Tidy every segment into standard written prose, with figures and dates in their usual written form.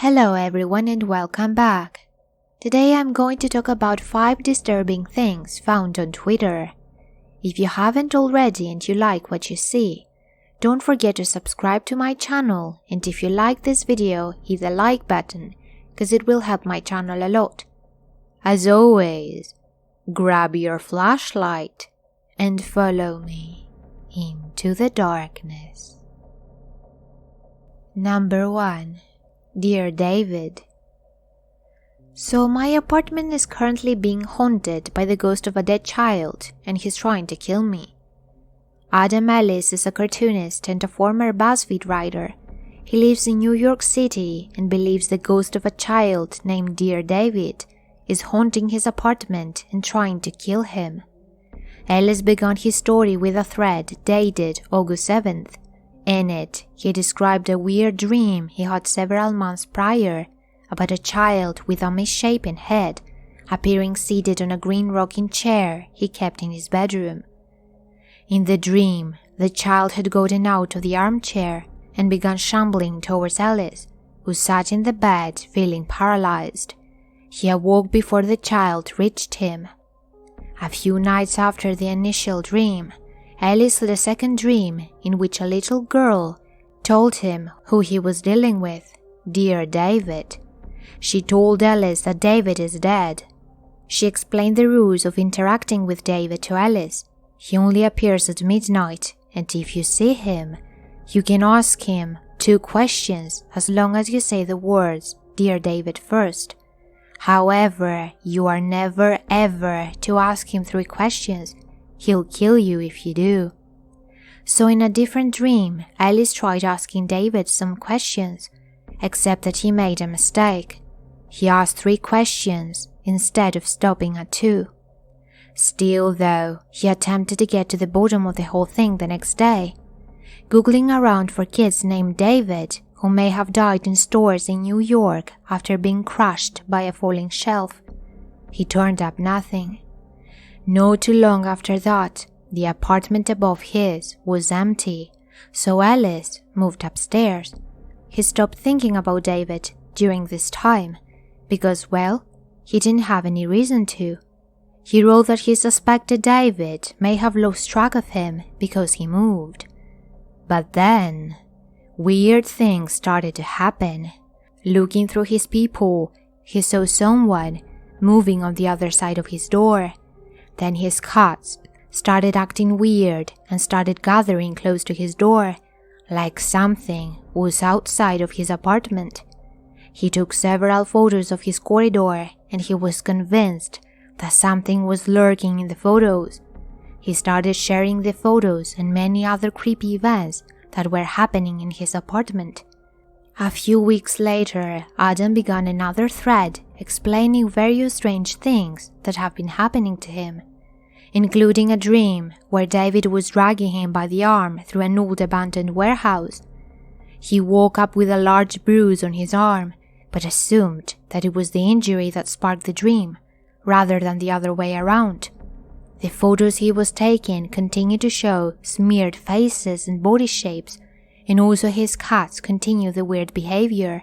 Hello everyone and welcome back. Today I'm going to talk about 5 disturbing things found on Twitter. If you haven't already and you like what you see, don't forget to subscribe to my channel, and if you like this video, hit the like button because it will help my channel a lot. As always, grab your flashlight and follow me into the darkness. Number 1. Dear David. So my apartment is currently being haunted by the ghost of a dead child, and he's trying to kill me. Adam Ellis is a cartoonist and a former BuzzFeed writer. He lives in New York City and believes the ghost of a child named Dear David is haunting his apartment and trying to kill him. Ellis began his story with a thread dated August 7th. In it, he described a weird dream he had several months prior about a child with a misshapen head appearing seated on a green rocking chair he kept in his bedroom. In the dream, the child had gotten out of the armchair and began shambling towards Ellis, who sat in the bed feeling paralyzed. He awoke before the child reached him. A few nights after the initial dream, Ellis had a second dream in which a little girl told him who he was dealing with, Dear David. She told Ellis that David is dead. She explained the rules of interacting with David to Ellis. He only appears at midnight, and if you see him, you can ask him 2 questions as long as you say the words, Dear David, first. However, you are never ever to ask him 3 questions. He'll kill you if you do. So in a different dream, Ellis tried asking David some questions, except that he made a mistake. He asked 3 questions instead of stopping at 2. Still though, he attempted to get to the bottom of the whole thing the next day. Googling around for kids named David who may have died in stores in New York after being crushed by a falling shelf, he turned up nothing. Not too long after that, the apartment above his was empty, so Ellis moved upstairs. He stopped thinking about David during this time because, well, he didn't have any reason to. He wrote that he suspected David may have lost track of him because he moved. But then, weird things started to happen. Looking through his peephole, he saw someone moving on the other side of his door. Then his cats started acting weird and started gathering close to his door, like something was outside of his apartment. He took several photos of his corridor and he was convinced that something was lurking in the photos. He started sharing the photos and many other creepy events that were happening in his apartment. A few weeks later, Adam began another thread explaining various strange things that have been happening to him, including a dream where David was dragging him by the arm through an old abandoned warehouse. He woke up with a large bruise on his arm, but assumed that it was the injury that sparked the dream, rather than the other way around. The photos he was taking continued to show smeared faces and body shapes, and also his cats continued the weird behavior.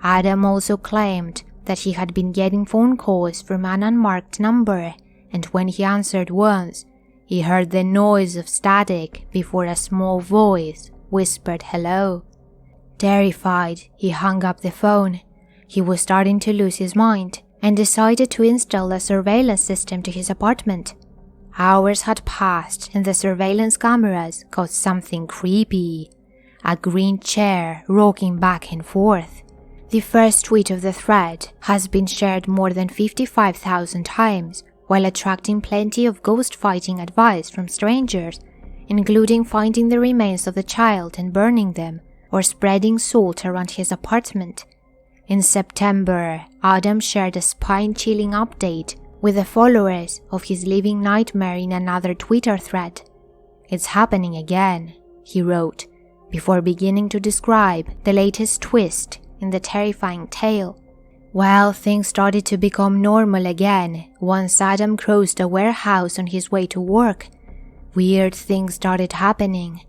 Adam also claimed that he had been getting phone calls from an unmarked number, and when he answered once, he heard the noise of static before a small voice whispered hello. Terrified, he hung up the phone. He was starting to lose his mind and decided to install a surveillance system to his apartment. Hours had passed and the surveillance cameras caught something creepy. A green chair rocking back and forth. The first tweet of the thread has been shared more than 55,000 times, while attracting plenty of ghost-fighting advice from strangers, including finding the remains of the child and burning them, or spreading salt around his apartment. In September, Adam shared a spine-chilling update with the followers of his living nightmare in another Twitter thread. It's happening again, he wrote, before beginning to describe the latest twist in the terrifying tale. Well, things started to become normal again once Adam crossed a warehouse on his way to work. Weird things started happening.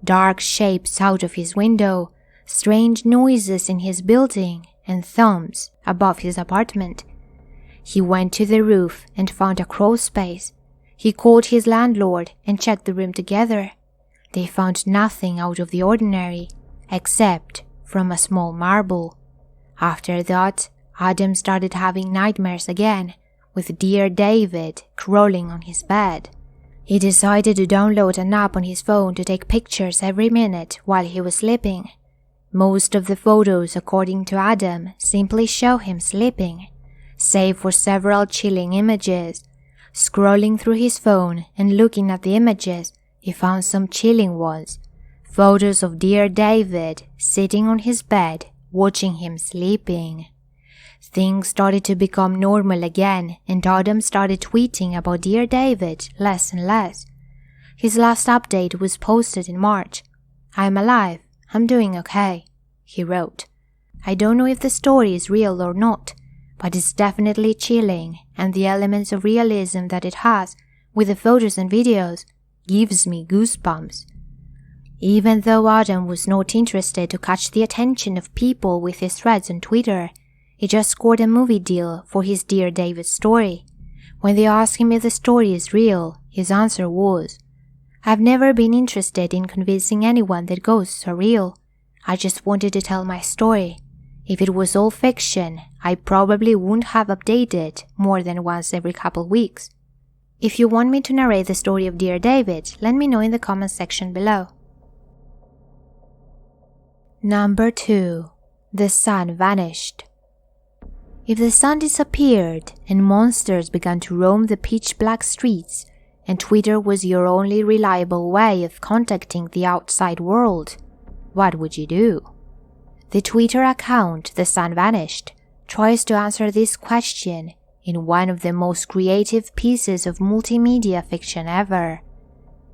Dark shapes out of his window, strange noises in his building, and thumps above his apartment. He went to the roof and found a crawl space. He called his landlord and checked the room together. They found nothing out of the ordinary, except from a small marble. After that, Adam started having nightmares again, with dear David crawling on his bed. He decided to download an app on his phone to take pictures every minute while he was sleeping. Most of the photos, according to Adam, simply show him sleeping, save for several chilling images. Scrolling through his phone and looking at the images, he found some chilling ones. Photos of dear David sitting on his bed, watching him sleeping. Things started to become normal again, and Adam started tweeting about dear David less and less. His last update was posted in March. "I'm alive. I'm doing okay," he wrote. "I don't know if the story is real or not, but it's definitely chilling, and the elements of realism that it has, with the photos and videos, gives me goosebumps." Even though Adam was not interested to catch the attention of people with his threads on Twitter, he just scored a movie deal for his Dear David story. When they asked him if the story is real, his answer was, "I've never been interested in convincing anyone that ghosts are real. I just wanted to tell my story. If it was all fiction, I probably wouldn't have updated more than once every couple weeks." If you want me to narrate the story of Dear David, let me know in the comments section below. Number 2. The sun vanished. If the sun disappeared and monsters began to roam the pitch-black streets, and Twitter was your only reliable way of contacting the outside world, what would you do? The Twitter account The Sun Vanished tries to answer this question in one of the most creative pieces of multimedia fiction ever.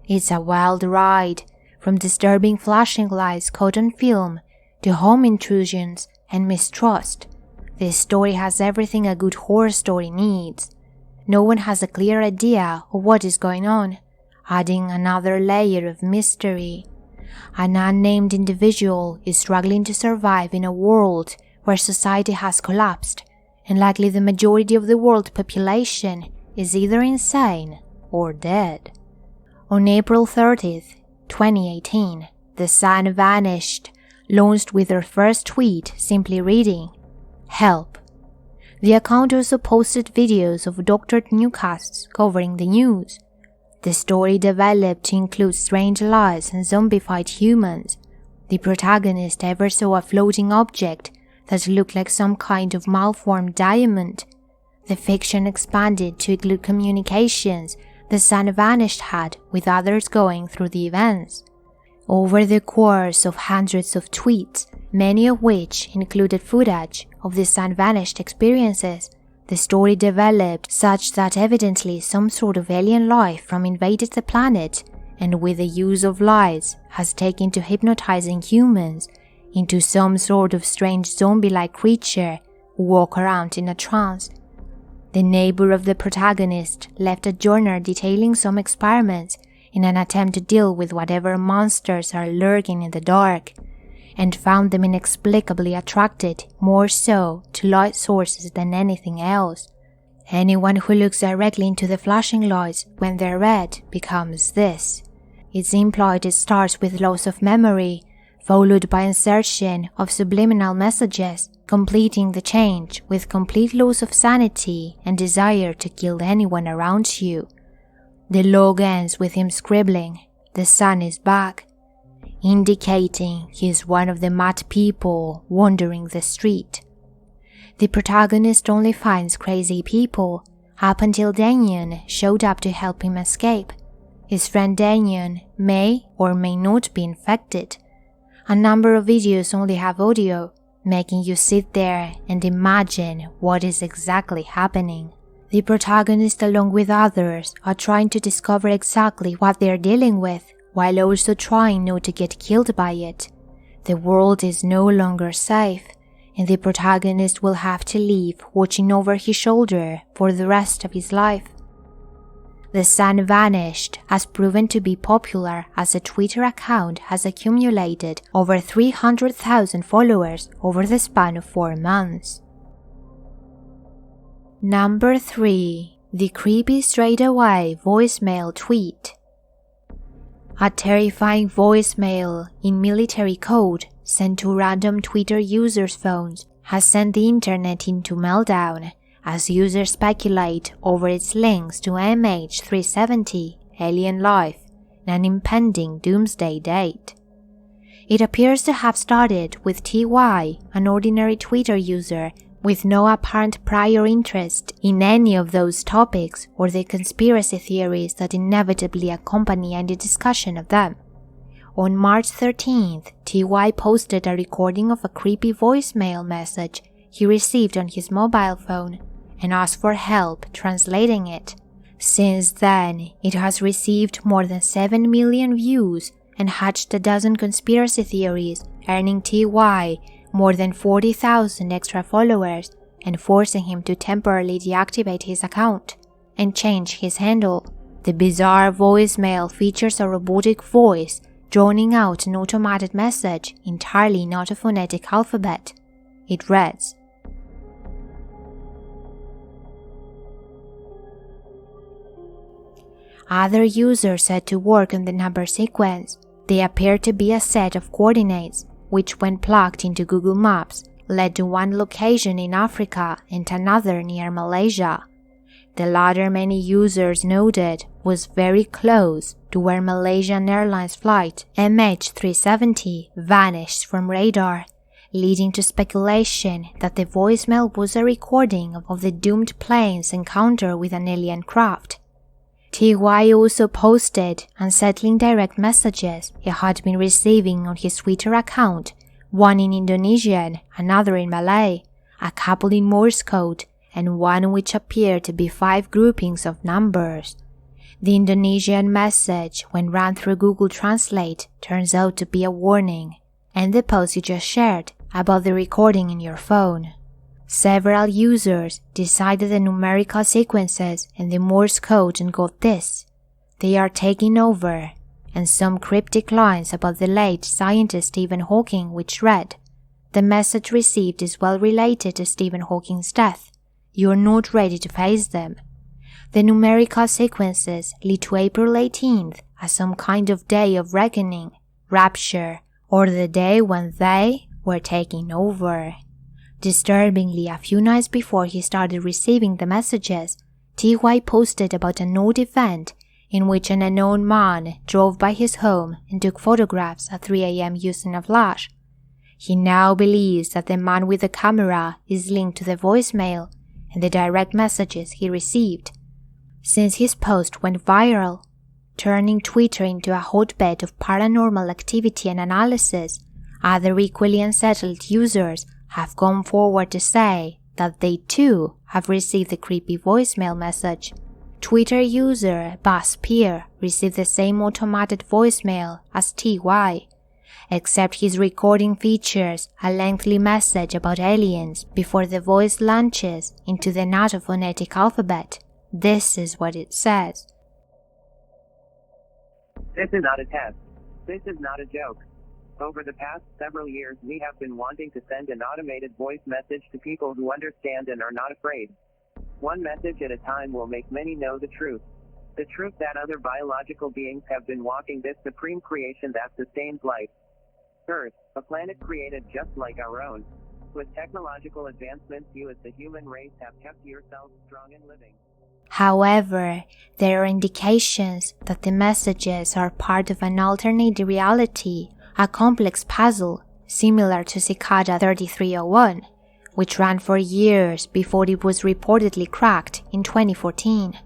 It's a wild ride, from disturbing flashing lights caught on film to home intrusions and mistrust. This story has everything a good horror story needs. No one has a clear idea of what is going on, adding another layer of mystery. An unnamed individual is struggling to survive in a world where society has collapsed, and likely the majority of the world population is either insane or dead. On April 30th, 2018, The Sun Vanished launched with their first tweet simply reading, "Help." The account also posted videos of doctored newscasts covering the news. The story developed to include strange lies and zombified humans. The protagonist ever saw a floating object that looked like some kind of malformed diamond. The fiction expanded to include communications The Sun Vanished had with others going through the events. Over the course of hundreds of tweets, many of which included footage of The Sun Vanished experiences, the story developed such that evidently some sort of alien life from invaded the planet, and with the use of lies has taken to hypnotizing humans into some sort of strange zombie-like creature who walk around in a trance. The neighbor of the protagonist left a journal detailing some experiments in an attempt to deal with whatever monsters are lurking in the dark, and found them inexplicably attracted more so to light sources than anything else. Anyone who looks directly into the flashing lights when they're red becomes this. It's implied it starts with loss of memory, followed by insertion of subliminal messages, completing the change with complete loss of sanity and desire to kill anyone around you. The log ends with him scribbling, "The sun is back," indicating he is one of the mad people wandering the street. The protagonist only finds crazy people up until Daniel showed up to help him escape. His friend Daniel may or may not be infected. A number of videos only have audio, making you sit there and imagine what is exactly happening. The protagonist, along with others, are trying to discover exactly what they are dealing with, while also trying not to get killed by it. The world is no longer safe, and the protagonist will have to live watching over his shoulder for the rest of his life. The sun vanished has proven to be popular as the Twitter account has accumulated over 300,000 followers over the span of 4 months. Number 3. The creepy straightaway voicemail tweet. A terrifying voicemail in military code sent to random Twitter users' phones has sent the internet into meltdown as users speculate over its links to MH370, alien life, and an impending doomsday date. It appears to have started with TY, an ordinary Twitter user with no apparent prior interest in any of those topics or the conspiracy theories that inevitably accompany any discussion of them. On March 13th, TY posted a recording of a creepy voicemail message he received on his mobile phone and asked for help translating it. Since then, it has received more than 7 million views and hatched a dozen conspiracy theories, earning TY more than 40,000 extra followers and forcing him to temporarily deactivate his account and change his handle. The bizarre voicemail features a robotic voice droning out an automated message entirely not a phonetic alphabet. It reads, Other users set to work on the number sequence. They appear to be a set of coordinates, which when plugged into Google Maps, led to one location in Africa and another near Malaysia. The latter, many users noted, was very close to where Malaysian Airlines flight MH370 vanished from radar, leading to speculation that the voicemail was a recording of the doomed plane's encounter with an alien craft. TY also posted unsettling direct messages he had been receiving on his Twitter account, one in Indonesian, another in Malay, a couple in Morse code, and one which appeared to be 5 groupings of numbers. The Indonesian message, when run through Google Translate, turns out to be a warning, and the post you just shared about the recording in your phone. Several users decided the numerical sequences and the Morse code and got this. They are taking over, and some cryptic lines about the late scientist Stephen Hawking which read, The message received is well related to Stephen Hawking's death. You are not ready to face them. The numerical sequences lead to April 18th as some kind of day of reckoning, rapture, or the day when they were taking over. Disturbingly, a few nights before he started receiving the messages, TY posted about an odd event in which an unknown man drove by his home and took photographs at 3 a.m. using a flash. He now believes that the man with the camera is linked to the voicemail and the direct messages he received. Since his post went viral, turning Twitter into a hotbed of paranormal activity and analysis, other equally unsettled users have come forward to say that they too have received the creepy voicemail message. Twitter user Buzz Peer received the same automated voicemail as TY, except his recording features a lengthy message about aliens before the voice launches into the not-phonetic alphabet. This is what it says. This is not a test. This is not a joke. Over the past several years, we have been wanting to send an automated voice message to people who understand and are not afraid. One message at a time will make many know the truth. The truth that other biological beings have been walking this supreme creation that sustains life. Earth, a planet created just like our own. With technological advancements, you as the human race have kept yourselves strong and living. However, there are indications that the messages are part of an alternate reality, a complex puzzle similar to Cicada 3301, which ran for years before it was reportedly cracked in 2014.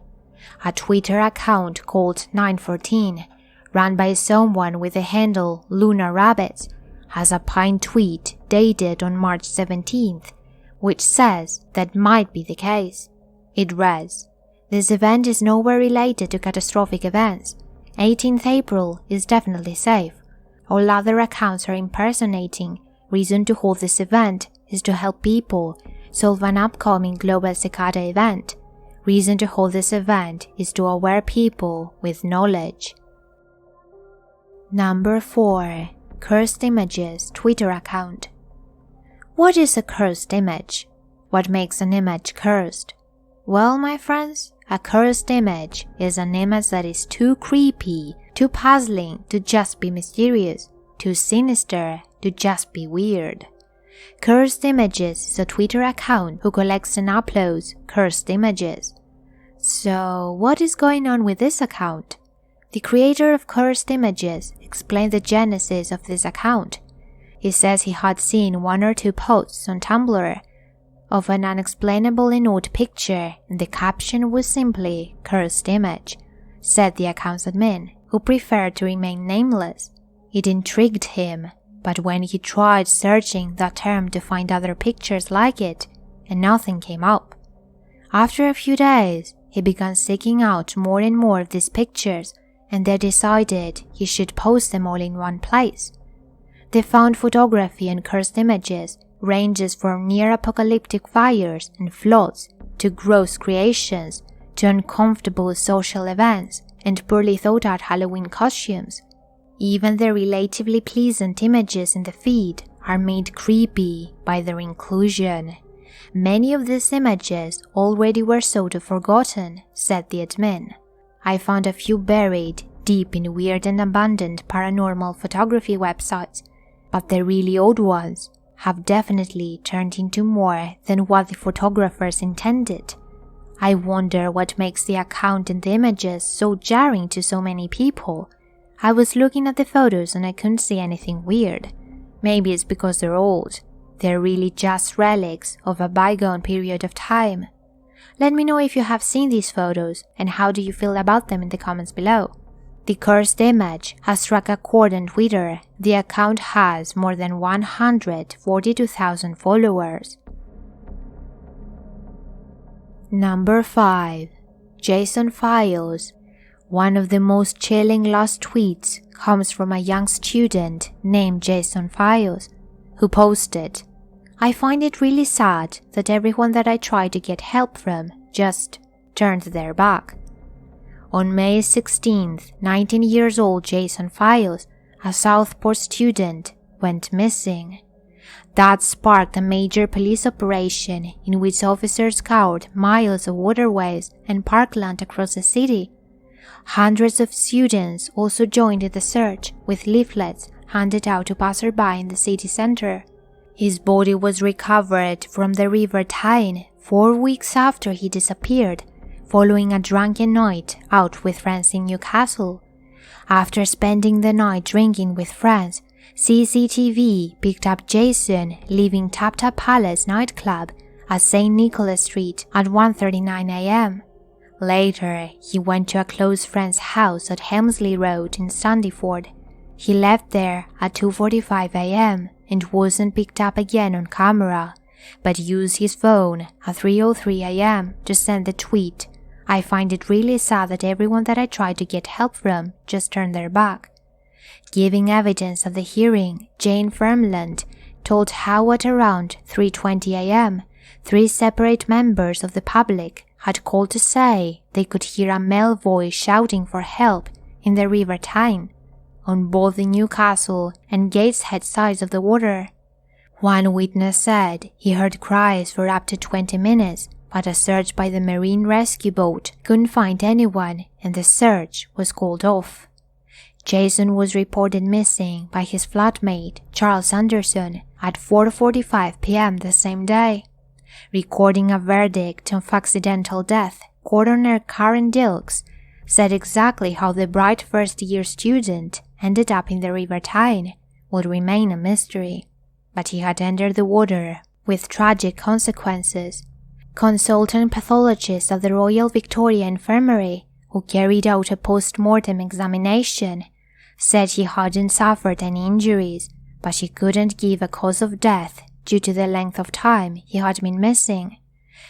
A Twitter account called 914, run by someone with the handle Lunar Rabbits, has a pinned tweet dated on March 17th, which says that might be the case. It reads, This event is nowhere related to catastrophic events. 18th April is definitely safe. All other accounts are impersonating. Reason to hold this event is to help people solve an upcoming global cicada event. reason to hold this event is to aware people with knowledge. Number 4. Cursed Images Twitter account. What is a cursed image? What makes an image cursed? Well, my friends, a cursed image is an image that is too creepy, too puzzling to just be mysterious, too sinister to just be weird. Cursed Images is a Twitter account who collects and uploads cursed images. So, what is going on with this account? The creator of Cursed Images explained the genesis of this account. He says he had seen 1 or 2 posts on Tumblr of an unexplainably odd picture, and the caption was simply "cursed image," said the account's admin, who preferred to remain nameless. It intrigued him, but when he tried searching that term to find other pictures like it, and nothing came up. After a few days, he began seeking out more and more of these pictures, and they decided he should post them all in one place. The found photography and cursed images ranges from near-apocalyptic fires and floods to gross creations to uncomfortable social events and poorly thought-out Halloween costumes. Even the relatively pleasant images in the feed are made creepy by their inclusion. Many of these images already were sort of forgotten, said the admin. I found a few buried deep in weird and abandoned paranormal photography websites, but the really old ones have definitely turned into more than what the photographers intended. I wonder what makes the account and the images so jarring to so many people. I was looking at the photos and I couldn't see anything weird. Maybe it's because they're old. They're really just relics of a bygone period of time. Let me know if you have seen these photos and how do you feel about them in the comments below. The cursed image has struck a chord on Twitter. The account has more than 142,000 followers. Number 5. Jason Files. One of the most chilling lost tweets comes from a young student named Jason Files, who posted, "I find it really sad that everyone that I try to get help from just turned their back." On May 16th, 19 years old Jason Files, a Southport student, went missing. That sparked a major police operation in which officers scoured miles of waterways and parkland across the city. Hundreds of students also joined in the search, with leaflets handed out to passersby in the city center. His body was recovered from the River Tyne 4 weeks after he disappeared, following a drunken night out with friends in Newcastle. After spending the night drinking with friends, CCTV picked up Jason leaving Tap Tap Palace nightclub at St. Nicholas Street at 1:39 a.m. Later, he went to a close friend's house at Helmsley Road in Sandyford. He left there at 2:45 a.m. and wasn't picked up again on camera, but used his phone at 3:03 a.m. to send the tweet, "I find it really sad that everyone that I tried to get help from just turned their back." Giving evidence at the hearing, Jane Firmland told how at around 3:20 a.m., 3 separate members of the public had called to say they could hear a male voice shouting for help in the River Tyne, on both the Newcastle and Gateshead sides of the water. One witness said he heard cries for up to 20 minutes, but a search by the marine rescue boat couldn't find anyone and the search was called off. Jason was reported missing by his flatmate, Charles Anderson, at 4:45 p.m. the same day. Recording a verdict of accidental death, Coroner Karen Dilks said exactly how the bright first-year student ended up in the River Tyne would remain a mystery, but he had entered the water with tragic consequences. Consultant pathologist at the Royal Victoria Infirmary, who carried out a post-mortem examination, said he hadn't suffered any injuries, but she couldn't give a cause of death due to the length of time he had been missing.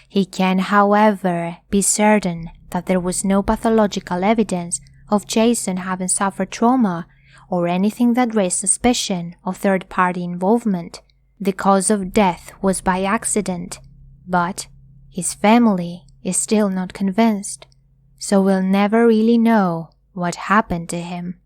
He can, however, be certain that there was no pathological evidence of Jason having suffered trauma or anything that raised suspicion of third-party involvement. The cause of death was by accident, but his family is still not convinced, so we'll never really know what happened to him.